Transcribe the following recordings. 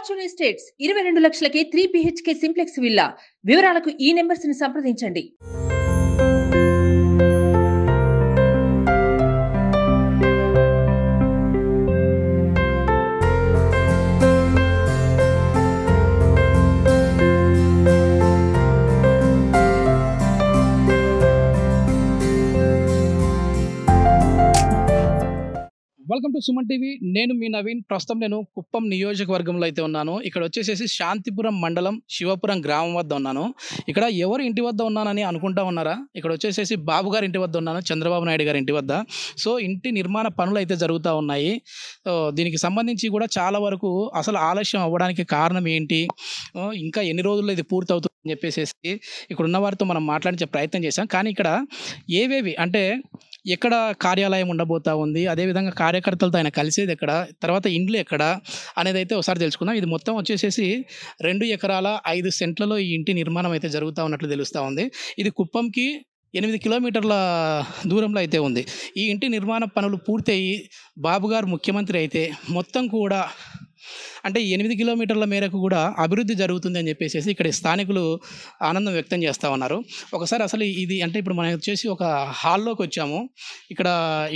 Fortune estates 22 లక్షలకే 3 BHK simplex villa. వివరాలకు ఈ numbers ని సంప్రదించండి. Welcome to Suman TV. నేను మీ నవీన్. ప్రస్తుతం నేను కుప్పం నియోజకవర్గంలో అయితే ఉన్నాను. ఇక్కడ వచ్చేసేసి శాంతిపురం మండలం శివపురం గ్రామం వద్ద ఉన్నాను. ఇక్కడ ఎవరు ఇంటి వద్ద ఉన్నానని అనుకుంటా ఉన్నారా? ఇక్కడ వచ్చేసేసి బాబు గారి ఇంటి వద్ద ఉన్నాను, చంద్రబాబు నాయుడు గారి ఇంటి వద్ద. సో ఇంటి నిర్మాణ పనులు అయితే జరుగుతూ ఉన్నాయి. దీనికి సంబంధించి కూడా చాలా వరకు అసలు ఆలస్యం అవ్వడానికి కారణం ఏంటి, ఇంకా ఎన్ని రోజుల్లో ఇది పూర్తవుతుంది అని చెప్పేసి ఇక్కడ ఉన్న వారితో మనం మాట్లాడించే ప్రయత్నం చేశాం. కానీ ఇక్కడ ఏవేవి అంటే ఎక్కడ కార్యాలయం ఉండబోతా ఉంది, అదేవిధంగా కార్యకర్తలతో ఆయన కలిసేది ఎక్కడ, తర్వాత ఇండ్లు ఎక్కడ అనేది అయితే ఒకసారి తెలుసుకుందాం. ఇది మొత్తం వచ్చేసేసి 2 ఎకరాల 5 సెంట్లలో ఈ ఇంటి నిర్మాణం అయితే జరుగుతూ ఉన్నట్లు తెలుస్తూ ఉంది. ఇది కుప్పంకి 8 కిలోమీటర్ల దూరంలో అయితే ఉంది. ఈ ఇంటి నిర్మాణ పనులు పూర్తయి బాబు గారు ముఖ్యమంత్రి అయితే మొత్తం కూడా అంటే 8 కిలోమీటర్ల మేరకు కూడా అభివృద్ధి జరుగుతుంది అని చెప్పేసి ఇక్కడ స్థానికులు ఆనందం వ్యక్తం చేస్తూ ఉన్నారు. ఒకసారి అసలు ఇది అంటే ఇప్పుడు మనం వచ్చేసి ఒక హాల్లోకి వచ్చాము. ఇక్కడ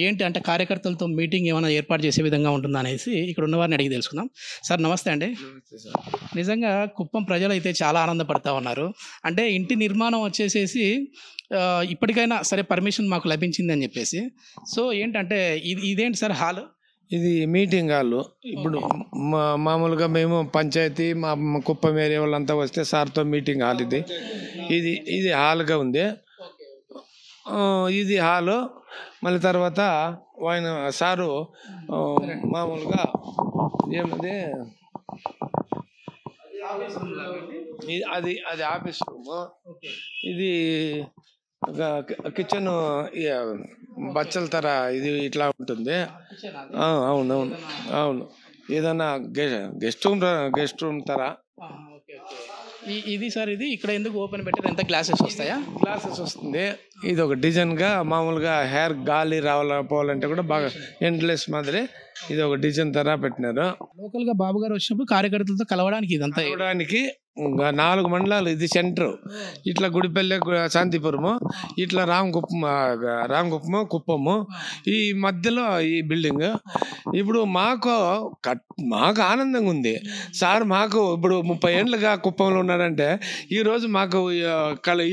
ఏంటి అంటే కార్యకర్తలతో మీటింగ్ ఏమైనా ఏర్పాటు చేసే విధంగా ఉంటుందా అనేసి ఇక్కడ ఉన్నవారిని అడిగి తెలుసుకుందాం. సార్ నమస్తే అండి. నిజంగా కుప్పం ప్రజలు అయితే చాలా ఆనందపడతా ఉన్నారు. అంటే ఇంటి నిర్మాణం వచ్చేసేసి ఇప్పటికైనా సరే పర్మిషన్ మాకు లభించింది అని చెప్పేసి. సో ఏంటంటే ఇదేంటి సార్ హాల్? ఇది మీటింగ్ హాల్. ఇప్పుడు మామూలుగా మేము పంచాయతీ మా కుప్పం ఏరియా వాళ్ళంతా వస్తే సార్తో మీటింగ్ హాల్ ఇది ఇది ఇది హాల్గా ఉంది. ఇది హాలు. మళ్ళీ తర్వాత ఆయన సారు మామూలుగా ఏమది అది అది ఆఫీస్ రూము. ఇది కిచెన్ బచ్చల తర ఇది ఇట్లా ఉంటుంది. అవునవును అవును. ఏదన్నా గెస్ట్ రూమ్ తర ఇది సార్. ఇది ఇక్కడ ఎందుకు ఓపెన్ పెట్టారు? ఎంత గ్లాసెస్ వస్తాయా? గ్లాసెస్ వస్తుంది. ఇది ఒక డిజైన్గా మామూలుగా హెయిర్ గాలి పోవాలంటే కూడా బాగా ఎండ్లెస్ మాదిరి ఇది ఒక డిజైన్ తర పెట్టినారు. లోకల్గా బాబు గారు వచ్చినప్పుడు కార్యకర్తలతో కలవడానికి ఇదంతా 4 మండలాలు. ఇది సెంటర్. ఇట్లా గుడిపల్లె, శాంతిపురము, ఇట్లా రామకుప్పము, కుప్పము, ఈ మధ్యలో ఈ బిల్డింగ్. ఇప్పుడు మాకు ఆనందంగా ఉంది సార్. మాకు ఇప్పుడు 30 ఏళ్ళుగా కుప్పంలో ఉన్నాడంటే ఈరోజు మాకు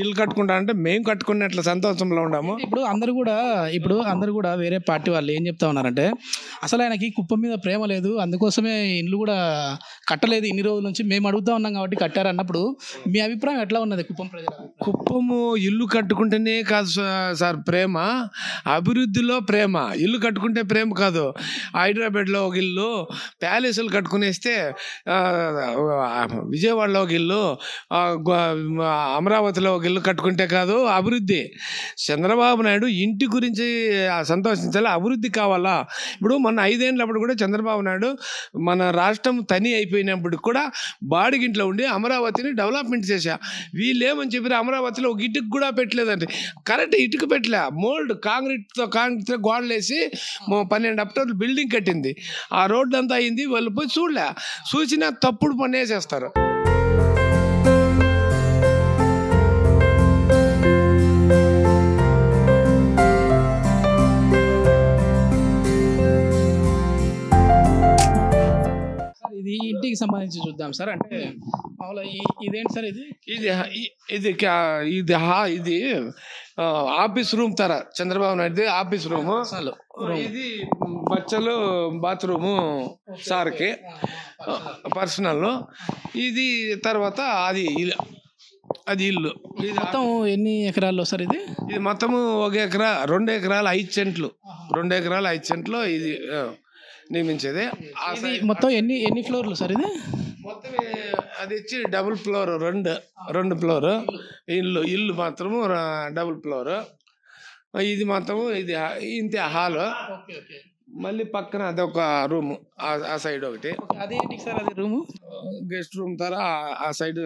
ఇల్లు కట్టుకుంటా అంటే మేము కట్టుకున్నట్ల సంతోషంలో ఉన్నాము. ఇప్పుడు అందరూ కూడా వేరే పార్టీ వాళ్ళు ఏం చెప్తా ఉన్నారంటే అసలు ఆయనకి కుప్పం మీద ప్రేమ లేదు, అందుకోసమే ఇల్లు కూడా కట్టలేదు ఇన్ని రోజుల నుంచి, మేము అడుగుతా ఉన్నాం కాబట్టి కట్టారు అన్నప్పుడు మీ అభిప్రాయం ఎట్లా ఉన్నది? కుప్పం ప్రజల కుప్పము ఇల్లు కట్టుకుంటేనే కాదు సార్ ప్రేమ, అభివృద్ధిలో ప్రేమ. ఇల్లు కట్టుకుంటే ప్రేమ కాదు. హైదరాబాద్లో ఒక ఇల్లు, ప్యాలెస్లు కట్టుకునేస్తే విజయవాడలో ఒక ఇల్లు, అమరావతిలో ఒక ఇల్లు కట్టుకుంటే కాదు అభివృద్ధి. చంద్రబాబు నాయుడు ఇంటి గురించి సంతోషించాలి, అభివృద్ధి కావాలా. ఇప్పుడు మన 5 ఏళ్ళప్పుడు కూడా చంద్రబాబు నాయుడు మన రాష్ట్రం తని అయిపోయినప్పుడు కూడా బాడిగింట్లో ఉండి అమరావతిని డెవలప్మెంట్ చేశా. వీళ్ళు ఏమని చెప్పారు, అమరావతిలో ఒక ఇటుకు కూడా పెట్టలేదండి. కరెక్ట్ ఇటుకు పెట్టలే, మోల్డ్ కాంక్రీట్తో గోడలు వేసి 12 అక్టోబర్ బిల్డింగ్ కట్టింది. ఆ రోడ్డు అంతా అయింది. వాళ్ళు పోయి చూసినా తప్పుడు పని వేసేస్తారు. ఇది ఇంటికి సంబంధించి చూద్దాం సార్. అంటే ఇదేంటి సార్? ఇది ఆఫీస్ రూమ్ తర చంద్రబాబు నాయుడు ఆఫీస్ రూము. ఇది బచ్చలు బాత్రూము సార్కి పర్సనల్. ఇది తర్వాత అది ఇల్లు. ఇది మొత్తం ఎన్ని ఎకరాల్లో సార్? ఇది మొత్తము 1 ఎకరా 2 ఎకరాలు 5 సెంట్లు 2 ఎకరాలు 5 సెంట్లు ఇది నిర్మించేది. మొత్తం ఎన్ని ఫ్లోర్లు సార్? ఇది మొత్తం అది ఇచ్చి డబుల్ ఫ్లోర్, రెండు ఫ్లోర్ ఇల్లు మాత్రము డబుల్ ఫ్లోర్. ఇది మొత్తము ఇది ఇంతే హాల్. మళ్ళీ పక్కన అదొక రూమ్, ఆ సైడ్ ఒకటి. అదేంటి సార్? అది రూము గెస్ట్ రూమ్ తర ఆ సైడ్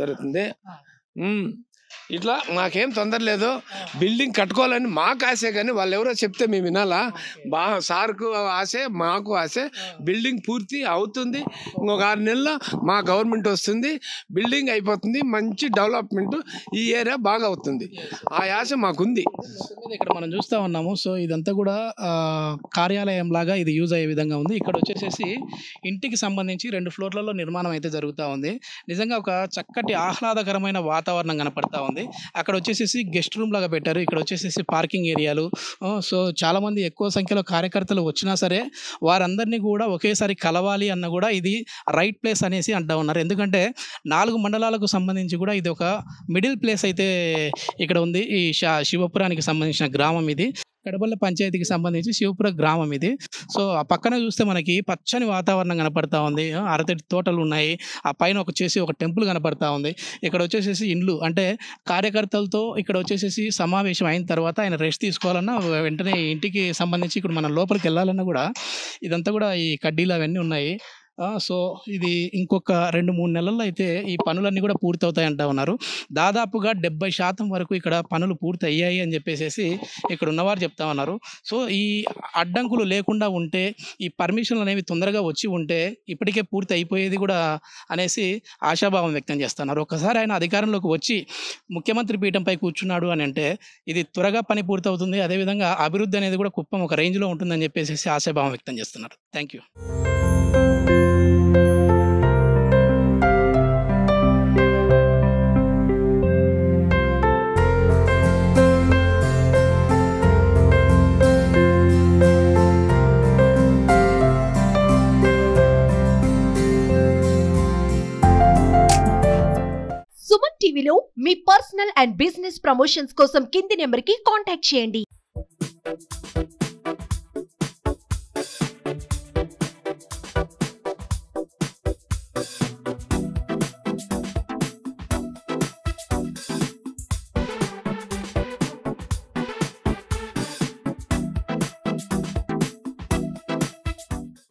జరుగుతుంది. ఇట్లా మాకేం తొందర లేదు, బిల్డింగ్ కట్టుకోవాలని మాకు ఆశే, కానీ వాళ్ళు ఎవరో చెప్తే మేము వినాలా. సార్కు ఆశే, మాకు ఆశే. బిల్డింగ్ పూర్తి అవుతుంది, ఇంకొక 6 నెలల్లో మా గవర్నమెంట్ వస్తుంది, బిల్డింగ్ అయిపోతుంది, మంచి డెవలప్మెంట్, ఈ ఏరియా బాగా అవుతుంది. ఆ ఆశ మాకుంది. ఇక్కడ మనం చూస్తూ ఉన్నాము. సో ఇదంతా కూడా కార్యాలయం లాగా ఇది యూజ్ అయ్యే విధంగా ఉంది. ఇక్కడ వచ్చేసేసి ఇంటికి సంబంధించి 2 ఫ్లోర్లలో నిర్మాణం అయితే జరుగుతూ ఉంది. నిజంగా ఒక చక్కటి ఆహ్లాదకరమైన వాతావరణం కనపడతా ఉంది. అక్కడ వచ్చేసేసి గెస్ట్ రూమ్ లాగా పెట్టారు. ఇక్కడ వచ్చేసేసి పార్కింగ్ ఏరియాలు. సో చాలామంది ఎక్కువ సంఖ్యలో కార్యకర్తలు వచ్చినా సరే వారందరినీ కూడా ఒకేసారి కలవాలి అన్న కూడా ఇది రైట్ ప్లేస్ అనేసి అంటూ ఉన్నారు. ఎందుకంటే 4 మండలాలకు సంబంధించి కూడా ఇది ఒక మిడిల్ ప్లేస్ అయితే ఇక్కడ ఉంది. ఈ శివపురానికి సంబంధించిన గ్రామం ఇది. కడపల్ల పంచాయతీకి సంబంధించి శివపుర గ్రామం ఇది. సో ఆ పక్కన చూస్తే మనకి పచ్చని వాతావరణం కనపడతా ఉంది. అరటి తోటలు ఉన్నాయి. ఆ పైన ఒక టెంపుల్ కనపడతా ఉంది. ఇక్కడ వచ్చేసేసి ఇండ్లు, అంటే కార్యకర్తలతో ఇక్కడ వచ్చేసేసి సమావేశం అయిన తర్వాత ఆయన రెస్ట్ తీసుకోవాలన్నా వెంటనే ఇంటికి సంబంధించి ఇక్కడ మనం లోపలికి వెళ్ళాలన్నా కూడా ఇదంతా కూడా ఈ కడ్డీలు అవన్నీ ఉన్నాయి. సో ఇది ఇంకొక 2-3 నెలల్లో అయితే ఈ పనులన్నీ కూడా పూర్తవుతాయి అంటా ఉన్నారు. దాదాపుగా 70% వరకు ఇక్కడ పనులు పూర్తి అయ్యాయి అని చెప్పేసి ఇక్కడ ఉన్నవారు చెప్తా ఉన్నారు. సో ఈ అడ్డంకులు లేకుండా ఉంటే, ఈ పర్మిషన్లు అనేవి తొందరగా వచ్చి ఉంటే ఇప్పటికే పూర్తి అయిపోయేది కూడా అనేసి ఆశాభావం వ్యక్తం చేస్తున్నారు. ఒకసారి ఆయన అధికారంలోకి వచ్చి ముఖ్యమంత్రి పీఠంపై కూర్చున్నాడు అని అంటే ఇది త్వరగా పని పూర్తవుతుంది. అదేవిధంగా అభివృద్ధి అనేది కూడా కుప్పం ఒక రేంజ్లో ఉంటుందని చెప్పేసి ఆశాభావం వ్యక్తం చేస్తున్నారు. Thank you. సుమన్ టీవీలో మీ పర్సనల్ అండ్ బిజినెస్ ప్రమోషన్స్ కోసం కింది నెంబర్కి కాంటాక్ట్ చేయండి.